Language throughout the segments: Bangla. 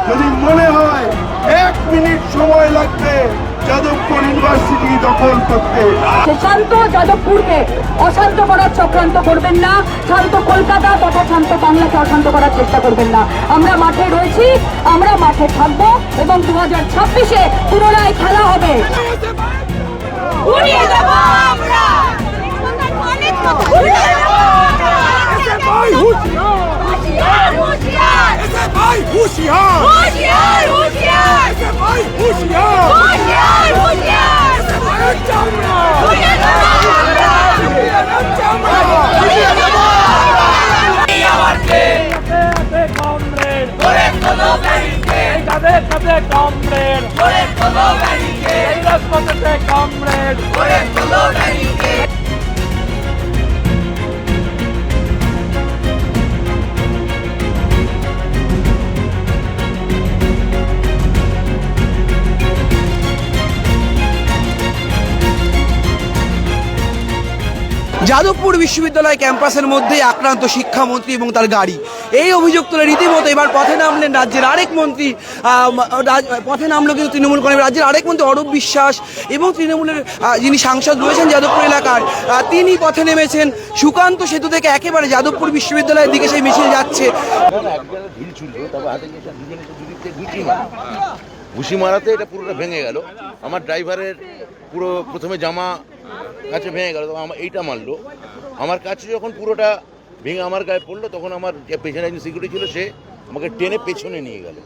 যদি মনে হয় 1 মিনিট সময় লাগবে যাদবপুর ইউনিভার্সিটি দখল করতে, শান্ত যাদবপুরকে অশান্ত করার চক্রান্ত করবেন না, শান্ত কলকাতা তথা শান্ত বাংলাকে অশান্ত করার চেষ্টা করবেন না। আমরা মাঠে রয়েছি, আমরা মাঠে থাকবো এবং 2026-এ পুনরায় খেলা হবে। যাদবপুর বিশ্ববিদ্যালয় ক্যাম্পাসের মধ্যে আক্রান্ত শিক্ষামন্ত্রী এবং তার গাড়ি, এই অভিযোগ তুলে রীতিমতো এবার পথে নামলেন রাজ্যের আরেক মন্ত্রী। পথে নামলো কিন্তু তৃণমূল কংগ্রেস রাজ্যের আরেক মন্ত্রী অরূপ বিশ্বাস এবং তৃণমূলের যিনি সাংসদ রয়েছেন যাদবপুর এলাকার, তিনি পথে নেমেছেন। সুকান্ত সেতু থেকে একেবারে যাদবপুর বিশ্ববিদ্যালয়ের দিকে সেই মিছিল যাচ্ছে। ঘুষি মারাতে এটা পুরোটা ভেঙে গেল। আমার ড্রাইভারের পুরো প্রথমে জামা কাছে ভেঙে গেল, তখন আমার এইটা মারলো। আমার কাছে যখন পুরোটা ভেঙে আমার গায়ে পড়লো, তখন আমার যে পেছনে একজন সিকিউরিটি ছিল সে আমাকে টেনে পেছনে নিয়ে গেল।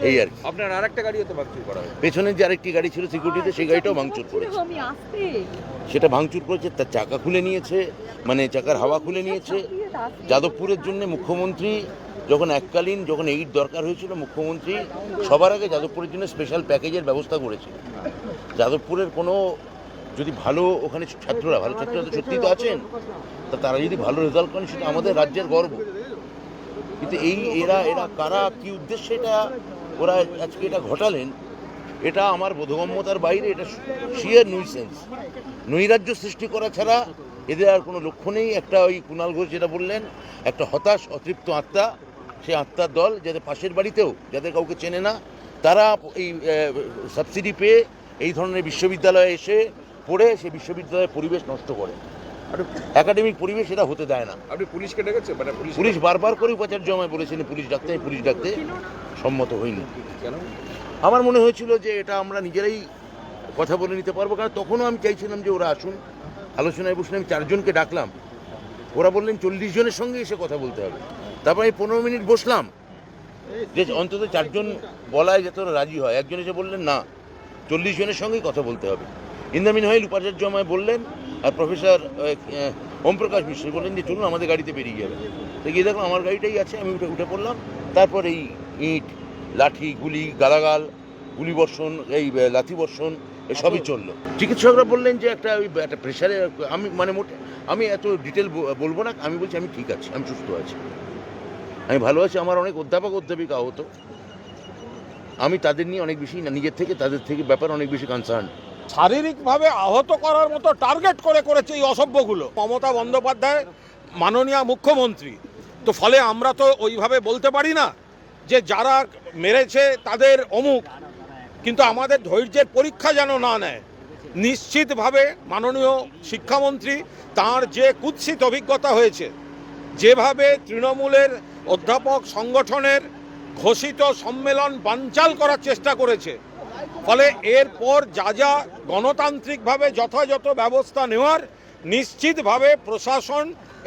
এই আর কি। আপনার আরেকটা গাড়িও তো ভাঙচুর করা হয়েছে। পেছনে যে আরেকটি গাড়ি ছিল সিকিউরিটিতে, সেই গাড়িটাও ভাঙচুর করেছে। সেটা ভাঙচুর করেছে, তার চাকা খুলে নিয়েছে, মানে চাকার হাওয়া খুলে নিয়েছে। যাদবপুরের জন্য মুখ্যমন্ত্রী যখন এককালীন যখন এইট দরকার হয়েছিল, মুখ্যমন্ত্রী সবার আগে যাদবপুরের জন্য স্পেশাল প্যাকেজের ব্যবস্থা করেছে। যাদবপুরের কোনো যদি ভালো ওখানে ছাত্ররা, ভালো ছাত্ররা তো সত্যিই তো আছেন, তা তারা যদি ভালো রেজাল্ট করেন সেটা আমাদের রাজ্যের গর্ব। কিন্তু এরা কারা, কি উদ্দেশ্যে এটা ওরা আজকে এটা ঘটালেন, এটা আমার বোধগম্যতার বাইরে। এটা শিয়ার নুইসেন্স, নৈরাজ্য সৃষ্টি করা ছাড়া এদের আর কোনো লক্ষ্য নেই। একটা ওই কুণাল ঘোষ যেটা বললেন, একটা হতাশ অতৃপ্ত আত্মা, সেই আত্মার দল, যাদের পাশের বাড়িতেও যাদের কাউকে চেনে না, তারা এই সাবসিডি পেয়ে এই ধরনের বিশ্ববিদ্যালয়ে এসে পড়ে সেই বিশ্ববিদ্যালয়ের পরিবেশ নষ্ট করে, একাডেমিক পরিবেশ এটা হতে দেয় না। আপনি পুলিশকে ডেকেছেন? মানে পুলিশ বারবার করে উপাচার্য আমায় বলেছেন পুলিশ ডাকতে সম্মত হয়নি। কেন? আমার মনে হয়েছিল যে এটা আমরা নিজেরাই কথা বলে নিতে পারবো, কারণ তখনও আমি চাইছিলাম যে ওরা আসুন, আলোচনায় বসলে। আমি 4 জনকে ডাকলাম, ওরা বললেন 40 জনের সঙ্গে এসে কথা বলতে হবে। তারপর আমি 15 মিনিট বসলাম যে অন্তত 4 জন বলায় যাতে ওরা রাজি হয়। একজন এসে বললেন না, 40 জনের সঙ্গেই কথা বলতে হবে। ইন্দামিন হইল উপাচার্য আমায় বললেন, আর প্রফেসর ওম প্রকাশ মিশ্র বললেন যে চলুন আমাদের গাড়িতে বেরিয়ে যাবে। তো গিয়ে দেখলাম আমার গাড়িটাই আছে, আমি উঠে পড়লাম। তারপর এই ইট, লাঠি, গুলি, গালাগাল, গুলি বর্ষণ, এই লাঠি বর্ষণ এসবই চললো। চিকিৎসকরা বললেন যে একটা প্রেশারে, আমি এত ডিটেল বলবো না। আমি বলছি আমি ঠিক আছি, আমি সুস্থ আছি, আমি ভালো আছি। আমার অনেক অধ্যাপিকা আহত, আমি তাদের নিয়ে অনেক বেশি, নিজের থেকে তাদের থেকে ব্যাপার অনেক বেশি কনসার্ন। শারীরিকভাবে আহত করার মতো টার্গেট করেছে এই অসভ্যগুলো মমতা বন্দ্যোপাধ্যায় মাননীয় মুখ্যমন্ত্রী। তো ফলে আমরা তো ওইভাবে বলতে পারি না যে যারা মেরেছে তাদের অমুক, কিন্তু আমাদের ধৈর্যের পরীক্ষা যেন না নেয়। নিশ্চিতভাবে মাননীয় শিক্ষামন্ত্রী তার যে কুৎসিত অভিজ্ঞতা হয়েছে, যেভাবে তৃণমূলের অধ্যাপক সংগঠনের ঘোষিত সম্মেলন বানচাল করার চেষ্টা করেছে, ফলে এরপর যা গণতান্ত্রিকভাবে যথাযথ ব্যবস্থা নেওয়ার নিশ্চিতভাবে প্রশাসন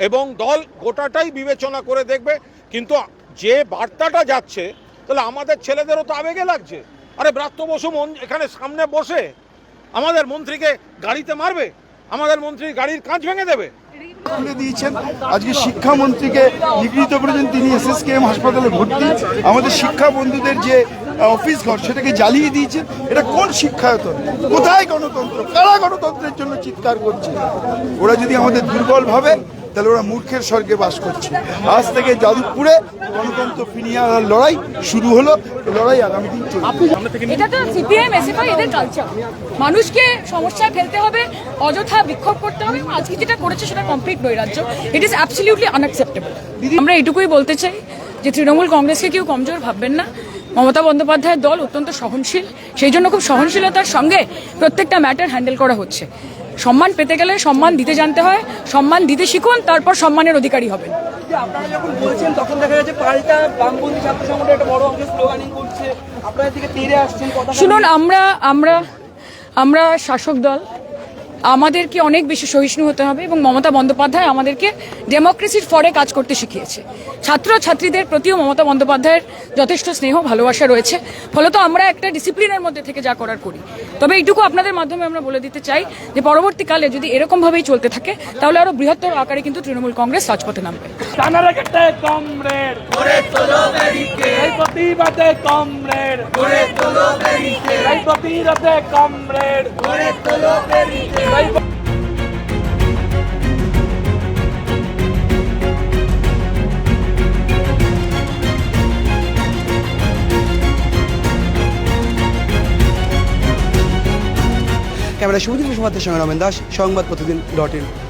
এবং দল গোটাটাই বিবেচনা করে দেখবে। কিন্তু যে বার্তাটা যাচ্ছে, তাহলে আমাদের ছেলেদেরও তো আবেগে লাগছে। আরে ব্রাত্য বসু এখানে সামনে বসে আমাদের মন্ত্রীকে গাড়িতে মারবে, আমাদের মন্ত্রীর গাড়ির কাঁচ ভেঙে দেবে। দিয়েছেন আজকে শিক্ষামন্ত্রীকে নিগৃহীত করেছেন, তিনি SSKM হাসপাতালে ভর্তি। আমাদের শিক্ষা বন্ধুদের যে অফিস ঘর সেটাকে জ্বালিয়ে দিয়েছেন। এটা কোন শিক্ষায়তন? কোথায় গণতন্ত্র? কারা গণতন্ত্রের জন্য চিৎকার করছে? ওরা যদি আমাদের দুর্বল ভাবে, তাহলে ওরা মূর্খের স্বর্গে বাস করছে। আজ থেকে যাদবপুরে গণতন্ত্র ফিরিয়ে আনার লড়াই শুরু হলো। লড়াই আগামী দিন চলবে। এটা তো CPM SFI এদের কালচার, মানুষকে সমস্যায় ফেলতে হবে, অযথা বিক্ষোভ করতে হবে। আজকে যেটা করেছে সেটা কমপ্লিট নৈরাজ্য। It is absolutely unacceptable. আমরা এটুকুই বলতে চাই যে তৃণমূল কংগ্রেসকে কেউ কমজোর ভাববেন না। মমতা বন্দ্যোপাধ্যায়ের দল অত্যন্ত সহনশীল, সেই জন্য খুব সহনশীলতার সঙ্গে প্রত্যেকটা ম্যাটার হ্যান্ডেল করা হচ্ছে। সম্মান পেতে গেলে সম্মান দিতে জানতে হয়, সম্মান দিতে শিখুন, তারপর সম্মানের অধিকারী হবেন। আপনারা যখন বলছেন তখন দেখা যাচ্ছে পাল্টা বামপন্থী ছাত্র সংগঠন একটা বড় অংশ স্লোগানিং করছে, আপনাদের দিকে তেড়ে আসছেন কথা। শুনুন, আমরা শাসক দল, আমাদেরকে অনেক বেশি সহিষ্ণু হতে হবে এবং মমতা বন্দ্যোপাধ্যায় আমাদেরকে ডেমোক্রেসির ফরে কাজ করতে শিখিয়েছে। ছাত্র ছাত্রীদের প্রতিও মমতা বন্দ্যোপাধ্যায়ের যথেষ্ট স্নেহ ভালোবাসা রয়েছে, ফলত আমরা একটা ডিসিপ্লিনের মধ্যে থেকে যা করার করি। তবে এইটুকু আপনাদের মাধ্যমে আমরা বলে দিতে চাই যে পরবর্তীকালে যদি এরকমভাবেই চলতে থাকে তাহলে আরো বৃহত্তর আকারে কিন্তু তৃণমূল কংগ্রেস রাজপথে নামবে। ক্যামেরা শুভজিৎ মুখোপাধ্যায়ের সঙ্গে রমেন দাস, সংবাদ প্রতিদিন .in।